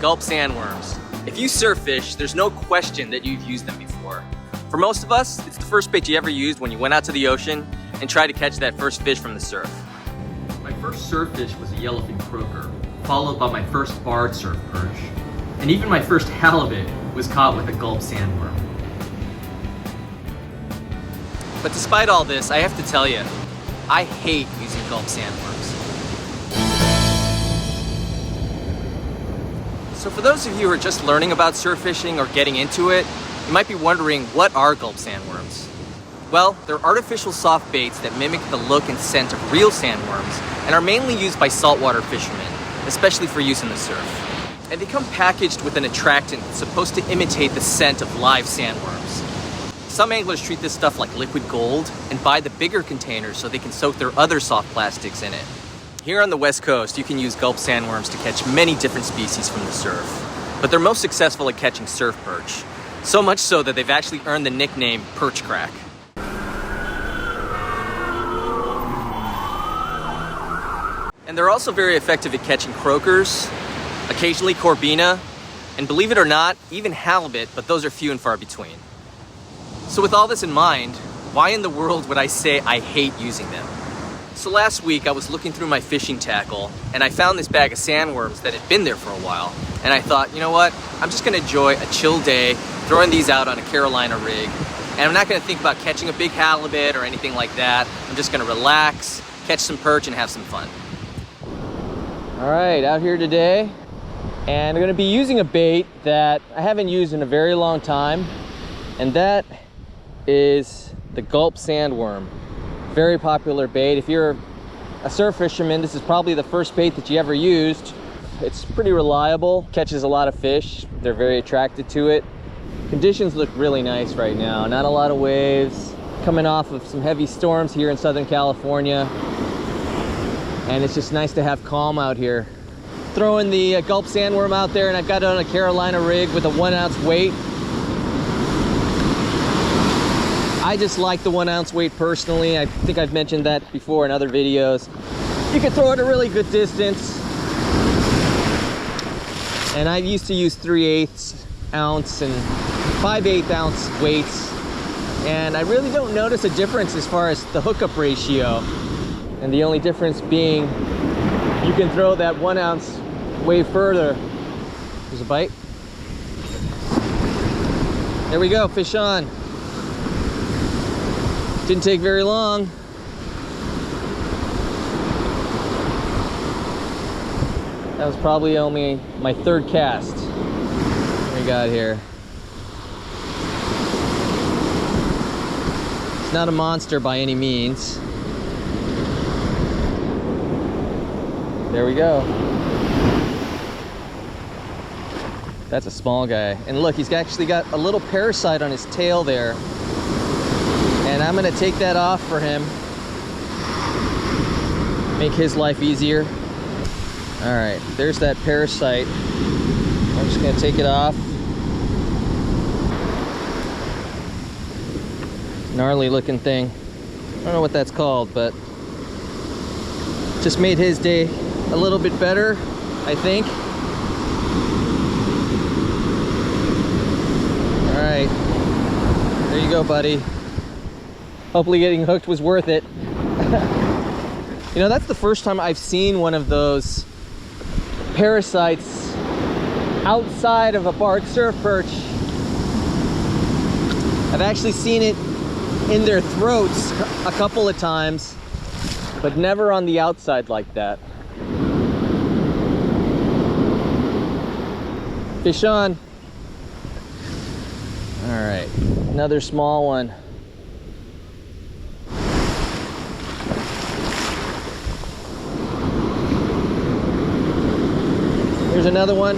Gulp Sandworms. If you surf fish, there's no question that you've used them before. For most of us, it's the first bait you ever used when you went out to the ocean and tried to catch that first fish from the surf. My first surf fish was a yellowfin croaker, followed by my first barred surf perch, and even my first halibut was caught with a Gulp Sandworm. But despite all this, I have to tell you, I hate using Gulp Sandworms. So for those of you who are just learning about surf fishing or getting into it, you might be wondering, what are Gulp Sandworms? Well, they're artificial soft baits that mimic the look and scent of real sandworms and are mainly used by saltwater fishermen, especially for use in the surf. And they come packaged with an attractant that's supposed to imitate the scent of live sandworms. Some anglers treat this stuff like liquid gold and buy the bigger containers so they can soak their other soft plastics in it. Here on the West Coast, you can use Gulp Sandworms to catch many different species from the surf, but they're most successful at catching surf perch, so much so that they've actually earned the nickname Perch Crack. And they're also very effective at catching croakers, occasionally corbina, and believe it or not, even halibut, but those are few and far between. So with all this in mind, why in the world would I say I hate using them? So last week I was looking through my fishing tackle and I found this bag of sandworms that had been there for a while. And I thought, you know what? I'm just gonna enjoy a chill day, throwing these out on a Carolina rig. And I'm not gonna think about catching a big halibut or anything like that. I'm just gonna relax, catch some perch and have some fun. All right, out here today. And I'm gonna be using a bait that I haven't used in a very long time. And that is the Gulp Sandworm. Very popular bait. If you're a surf fisherman, this is probably the first bait that you ever used. It's pretty reliable, catches a lot of fish. They're very attracted to it. Conditions look really nice right now. Not a lot of waves. Coming off of some heavy storms here in Southern California. And it's just nice to have calm out here. Throwing the Gulp Sandworm out there, and I've got it on a Carolina rig with a 1 ounce weight. I just like the 1 ounce weight personally. I think I've mentioned that before in other videos. You can throw it a really good distance. And I used to use 3/8 ounce and 5/8 ounce weights. And I really don't notice a difference as far as the hookup ratio. And the only difference being you can throw that 1 ounce way further. There's a bite. There we go, fish on. Didn't take very long. That was probably only my third cast. What we got here? It's not a monster by any means. There we go. That's a small guy. And look, he's actually got a little parasite on his tail there. And I'm gonna take that off for him. Make his life easier. All right, there's that parasite. I'm just gonna take it off. Gnarly looking thing. I don't know what that's called, but just made his day a little bit better, I think. All right, there you go, buddy. Hopefully getting hooked was worth it. You know, that's the first time I've seen one of those parasites outside of a barred surf perch. I've actually seen it in their throats a couple of times, but never on the outside like that. Fish on. All right, another small one. Here's another one.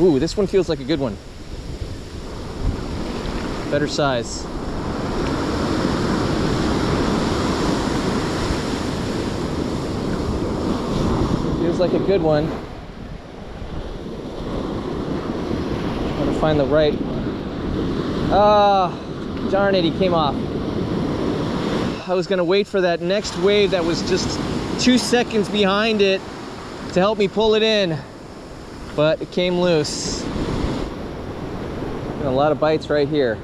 Ooh, this one feels like a good one. Better size. Feels like a good one. Gotta find the right. Ah, darn it, he came off. I was gonna wait for that next wave that was just 2 seconds behind it to help me pull it in, but it came loose. And a lot of bites right here.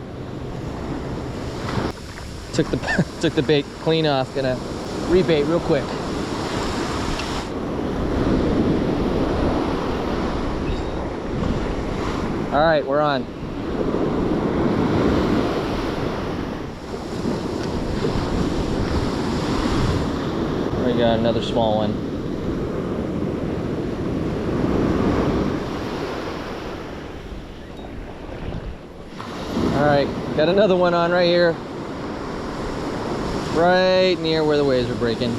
Took the bait clean off. Gonna rebait real quick. All right, we're on. We got another small one. All right, got another one on right here. Right near where the waves are breaking.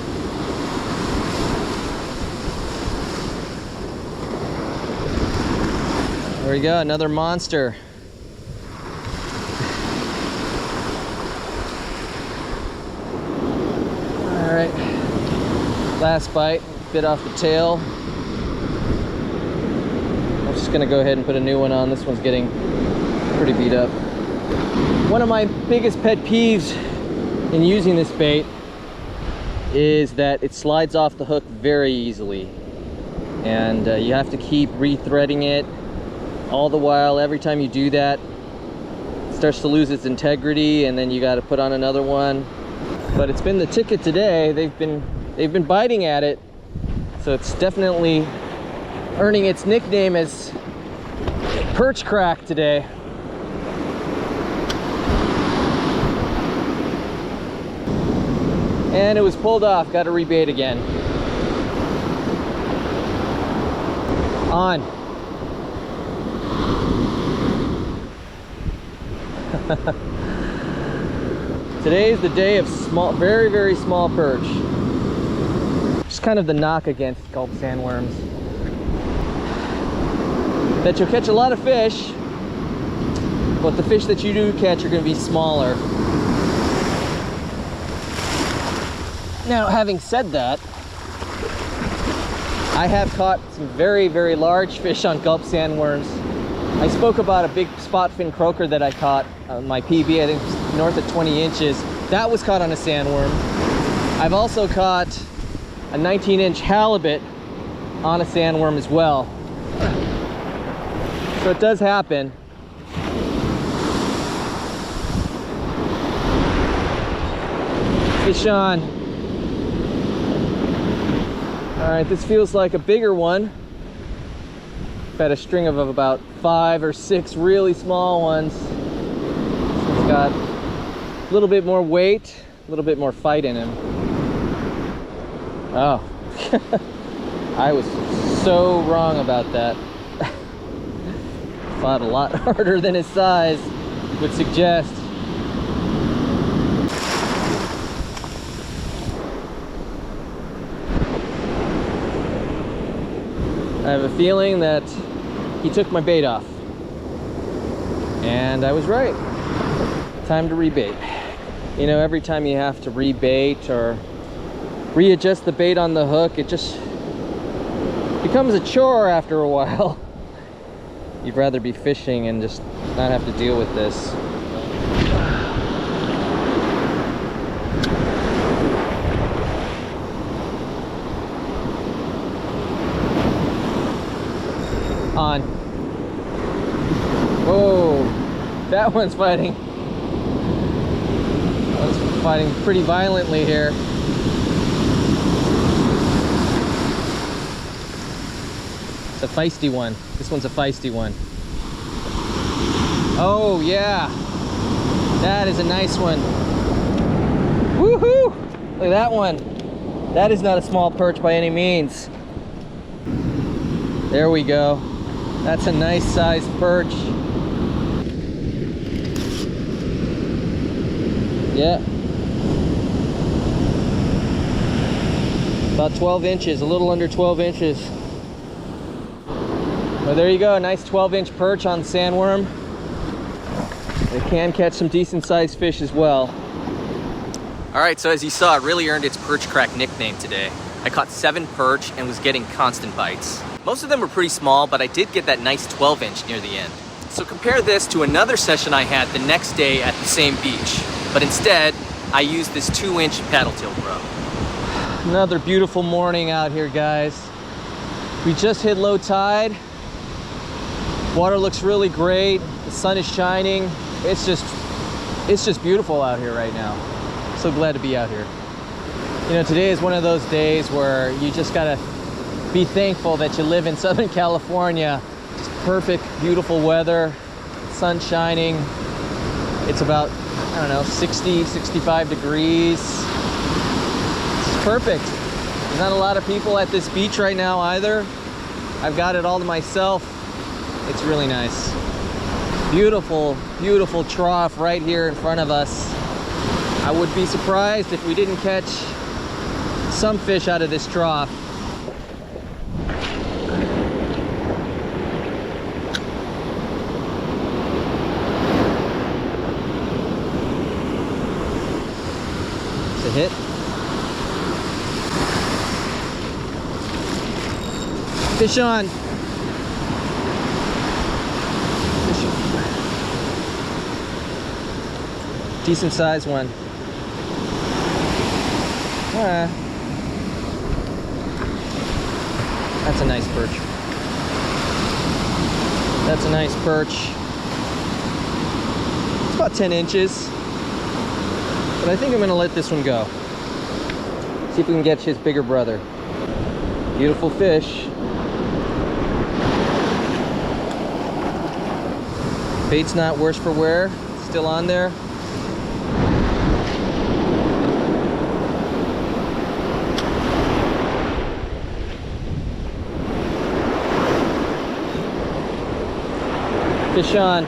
There we go, another monster. All right, last bite, bit off the tail. I'm just gonna go ahead and put a new one on. This one's getting pretty beat up. One of my biggest pet peeves in using this bait is that it slides off the hook very easily. And you have to keep re-threading it. All the while, every time you do that, it starts to lose its integrity, and then you got to put on another one. But it's been the ticket today. They've been biting at it, so it's definitely earning its nickname as Perch Crack today. And it was pulled off. Got to rebait again. On. Today is the day of small, very, very small perch. Just kind of the knock against Gulp Sandworms. That you'll catch a lot of fish, but the fish that you do catch are going to be smaller. Now, having said that, I have caught some very, very large fish on Gulp Sandworms. I spoke about a big spot fin croaker that I caught on my PB, I think north of 20 inches. That was caught on a sandworm. I've also caught a 19-inch halibut on a sandworm as well. So it does happen. Fish on. All right, this feels like a bigger one. I've had a string of about 5 or 6 really small ones. It's got a little bit more weight, a little bit more fight in him. Oh, I was so wrong about that. Fought a lot harder than his size would suggest. I have a feeling that he took my bait off. And I was right. Time to rebait. You know, every time you have to rebait or readjust the bait on the hook, it just becomes a chore after a while. You'd rather be fishing and just not have to deal with this. On. Whoa, that one's fighting. That one's fighting pretty violently here. It's a feisty one. This one's a feisty one. Oh yeah, that is a nice one. Woohoo! Look at that one. That is not a small perch by any means. There we go. That's a nice sized perch. Yeah. About 12 inches, a little under 12 inches. Well, there you go, a nice 12-inch perch on sandworm. It can catch some decent sized fish as well. All right, so as you saw, it really earned its Perch Crack nickname today. I caught 7 perch and was getting constant bites. Most of them were pretty small, but I did get that nice 12-inch near the end. So compare this to another session I had the next day at the same beach, but instead, I used this 2-inch paddle tail bro. Another beautiful morning out here, guys. We just hit low tide. Water looks really great. The sun is shining. It's just beautiful out here right now. So glad to be out here. You know, today is one of those days where you just gotta be thankful that you live in Southern California. Just perfect, beautiful weather, sun shining. It's about, I don't know, 60, 65 degrees. It's perfect. There's not a lot of people at this beach right now either. I've got it all to myself. It's really nice. Beautiful, beautiful trough right here in front of us. I would be surprised if we didn't catch some fish out of this trough. It's a hit. Fish on. Fish. Decent sized one. That's a nice perch. That's a nice perch. It's about 10 inches. But I think I'm gonna let this one go. See if we can catch his bigger brother. Beautiful fish. Bait's not worse for wear. Still on there. Fish on.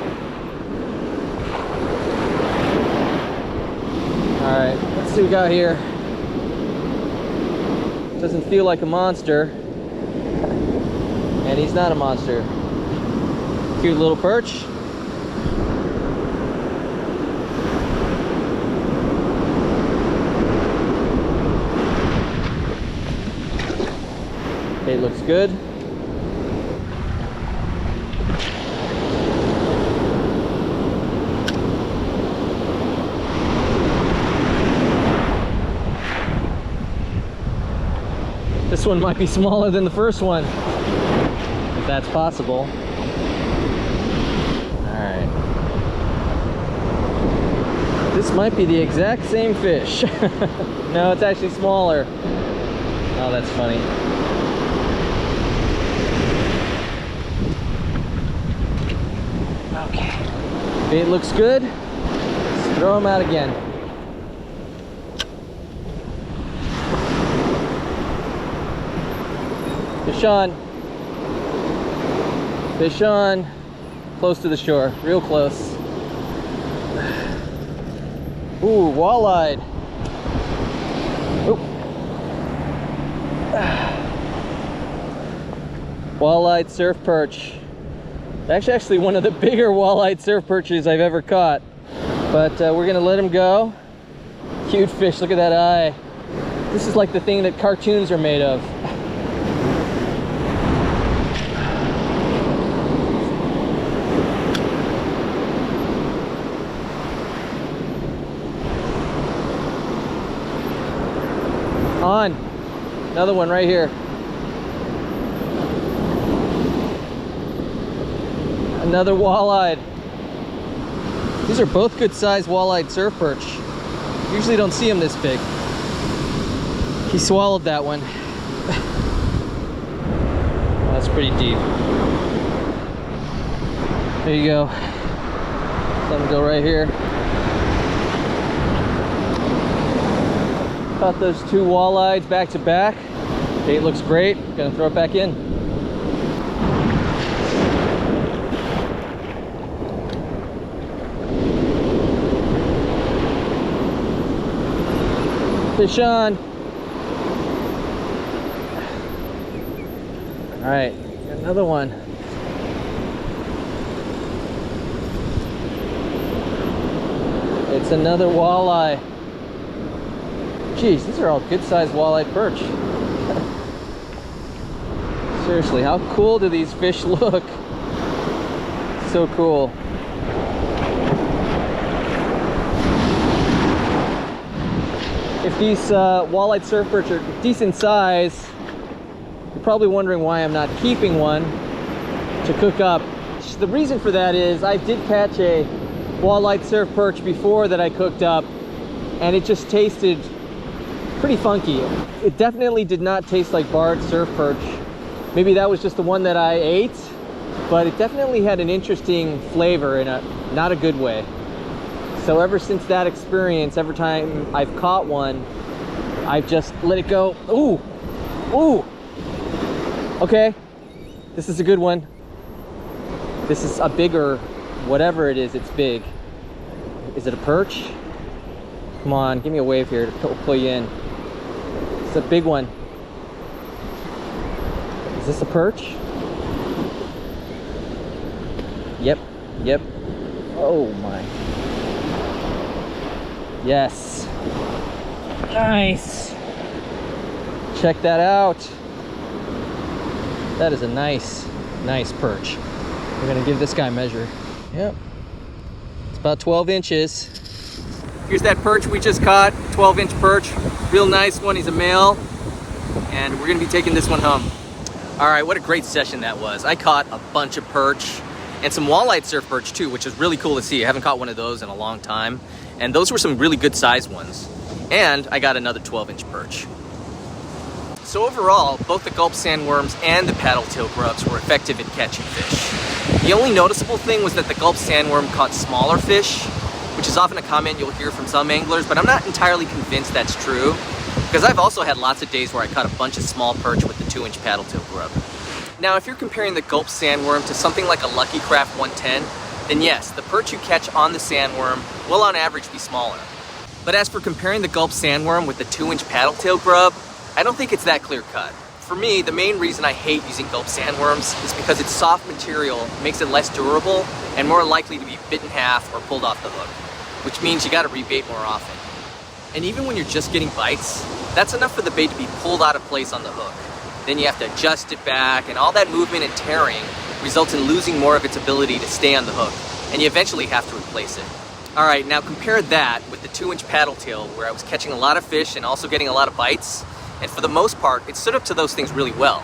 All right, let's see what we got here. Doesn't feel like a monster. And he's not a monster. Cute little perch. It looks good. This one might be smaller than the first one, if that's possible. Alright. This might be the exact same fish. No, it's actually smaller. Oh, that's funny. Okay. Bait looks good. Let's throw him out again. Fish on. Fish on. Close to the shore. Real close. Ooh, walleye. Oop. Walleye surf perch. Actually one of the bigger walleye surf perches I've ever caught. But we're gonna let him go. Cute fish, look at that eye. This is like the thing that cartoons are made of. On. Another one right here. Another walleye. These are both good sized walleye surf perch. Usually don't see them this big. He swallowed that one. That's pretty deep. There you go. Let him go right here. Caught those two walleyes back to back. Bait looks great. Gonna throw it back in. Fish on. All right, got another one. It's another walleye. Geez, these are all good-sized walleye perch. Seriously, how cool do these fish look? So cool. If these walleye surf perch are decent size, probably wondering why I'm not keeping one to cook up. The reason for that is I did catch a walleye surf perch before that I cooked up, and it just tasted pretty funky. It definitely did not taste like barred surf perch. Maybe that was just the one that I ate, but it definitely had an interesting flavor in a not a good way. So ever since that experience, every time I've caught one, I've just let it go. Ooh, ooh. Okay, this is a good one. This is a bigger, whatever it is, it's big. Is it a perch? Come on, give me a wave here to pull you in. It's a big one. Is this a perch? Yep, yep. Oh my. Yes. Nice. Check that out. That is a nice perch. We're gonna give this guy a measure. Yep. It's about 12 inches. Here's that perch we just caught, 12-inch perch. Real nice one, he's a male. And we're gonna be taking this one home. All right, what a great session that was. I caught a bunch of perch and some walleye surf perch too, which is really cool to see. I haven't caught one of those in a long time. And those were some really good sized ones. And I got another 12-inch perch. So overall, both the Gulp Sandworms and the paddle-tail grubs were effective at catching fish. The only noticeable thing was that the Gulp Sandworm caught smaller fish, which is often a comment you'll hear from some anglers, but I'm not entirely convinced that's true, because I've also had lots of days where I caught a bunch of small perch with the 2-inch paddle-tail grub. Now, if you're comparing the Gulp Sandworm to something like a Lucky Craft 110, then yes, the perch you catch on the sandworm will on average be smaller. But as for comparing the Gulp Sandworm with the 2-inch paddle-tail grub, I don't think it's that clear-cut. For me, the main reason I hate using Gulp Sandworms is because its soft material makes it less durable and more likely to be bit in half or pulled off the hook, which means you gotta rebait more often. And even when you're just getting bites, that's enough for the bait to be pulled out of place on the hook. Then you have to adjust it back, and all that movement and tearing results in losing more of its ability to stay on the hook, and you eventually have to replace it. All right, now compare that with the 2-inch paddle tail, where I was catching a lot of fish and also getting a lot of bites, and for the most part, it stood up to those things really well.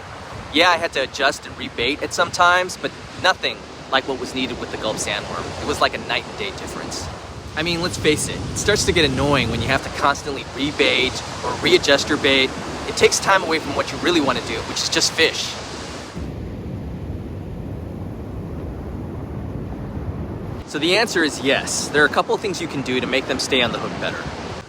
Yeah, I had to adjust and rebait at some times, but nothing like what was needed with the Gulp Sandworm. It was like a night and day difference. I mean, let's face it, it starts to get annoying when you have to constantly rebait or readjust your bait. It takes time away from what you really want to do, which is just fish. So the answer is yes. There are a couple of things you can do to make them stay on the hook better.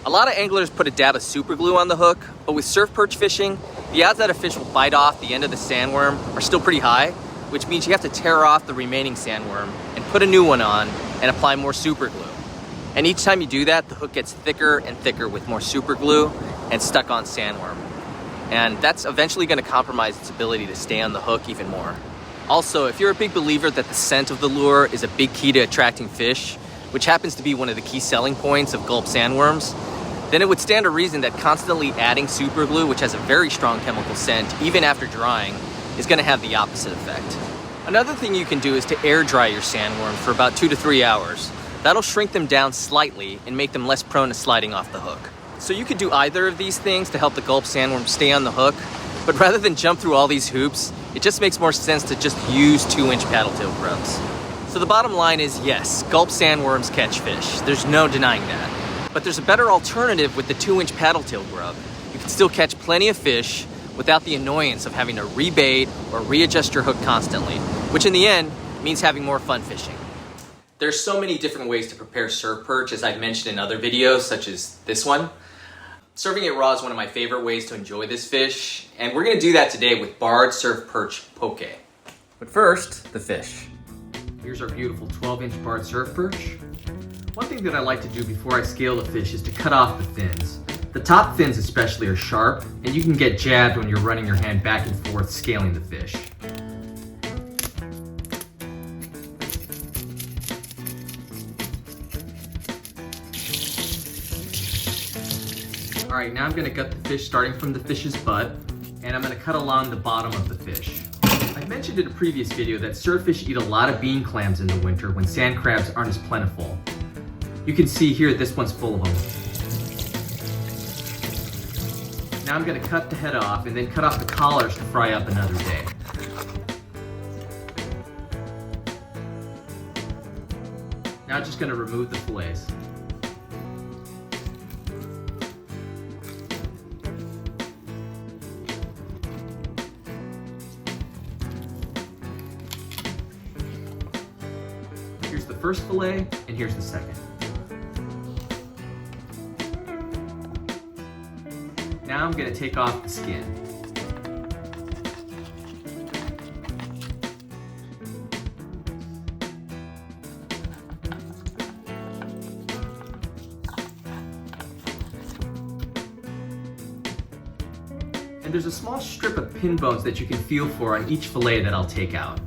A lot of anglers put a dab of super glue on the hook, but with surf perch fishing, the odds that a fish will bite off the end of the sandworm are still pretty high, which means you have to tear off the remaining sandworm and put a new one on and apply more super glue. And each time you do that, the hook gets thicker and thicker with more super glue and stuck on sandworm. And that's eventually going to compromise its ability to stay on the hook even more. Also, if you're a big believer that the scent of the lure is a big key to attracting fish, which happens to be one of the key selling points of Gulp Sandworms, then it would stand to reason that constantly adding super glue, which has a very strong chemical scent, even after drying, is going to have the opposite effect. Another thing you can do is to air dry your sandworms for about 2 to 3 hours. That'll shrink them down slightly and make them less prone to sliding off the hook. So you could do either of these things to help the Gulp Sandworm stay on the hook, but rather than jump through all these hoops, it just makes more sense to just use 2-inch paddle-tail grubs. So the bottom line is yes, Gulp Sandworms catch fish. There's no denying that. But there's a better alternative with the 2-inch paddle-tail grub. You can still catch plenty of fish without the annoyance of having to rebait or readjust your hook constantly, which in the end means having more fun fishing. There's so many different ways to prepare surf perch, as I've mentioned in other videos, such as this one. Serving it raw is one of my favorite ways to enjoy this fish, and we're gonna do that today with barred surf perch poke. But first, the fish. Here's our beautiful 12-inch barred surf perch. One thing that I like to do before I scale the fish is to cut off the fins. The top fins especially are sharp, and you can get jabbed when you're running your hand back and forth scaling the fish. Alright, now I'm going to gut the fish starting from the fish's butt, and I'm going to cut along the bottom of the fish. I mentioned in a previous video that surffish eat a lot of bean clams in the winter when sand crabs aren't as plentiful. You can see here this one's full of them. Now I'm gonna cut the head off and then cut off the collars to fry up another day. Now I'm just gonna remove the fillets. Here's the first fillet, and here's the second. Now I'm gonna take off the skin. And there's a small strip of pin bones that you can feel for on each fillet that I'll take out.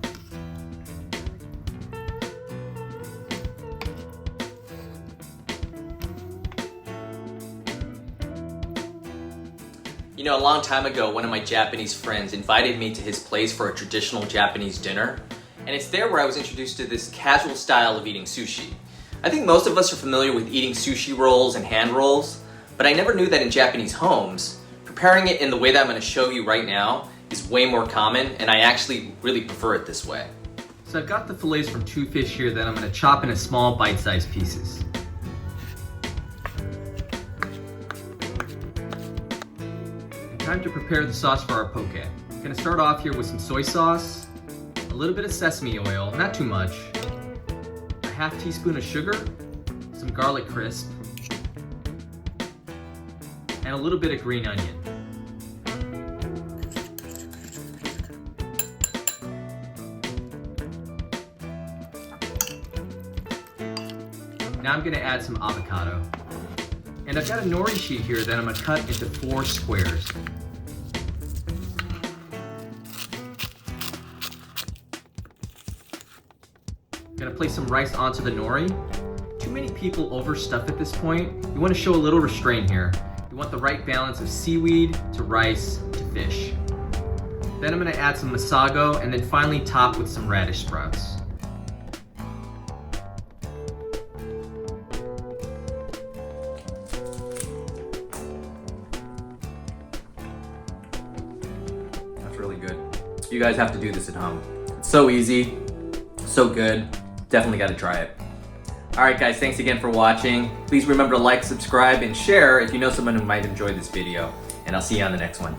You know, a long time ago, one of my Japanese friends invited me to his place for a traditional Japanese dinner, and it's there where I was introduced to this casual style of eating sushi. I think most of us are familiar with eating sushi rolls and hand rolls, but I never knew that in Japanese homes, preparing it in the way that I'm going to show you right now is way more common, and I actually really prefer it this way. So I've got the fillets from two fish here that I'm going to chop into small bite-sized pieces. Time to prepare the sauce for our poke. I'm gonna start off here with some soy sauce, a little bit of sesame oil, not too much, a half teaspoon of sugar, some garlic crisp, and a little bit of green onion. Now I'm gonna add some avocado. And I've got a nori sheet here that I'm gonna cut into 4 squares. I'm gonna place some rice onto the nori. Too many people overstuff at this point. You wanna show a little restraint here. You want the right balance of seaweed to rice to fish. Then I'm gonna add some masago and then finally top with some radish sprouts. Really good. You guys have to do this at home. It's so easy, so good. Definitely got to try it. All right, guys, thanks again for watching. Please remember to like, subscribe, and share if you know someone who might enjoy this video. And I'll see you on the next one.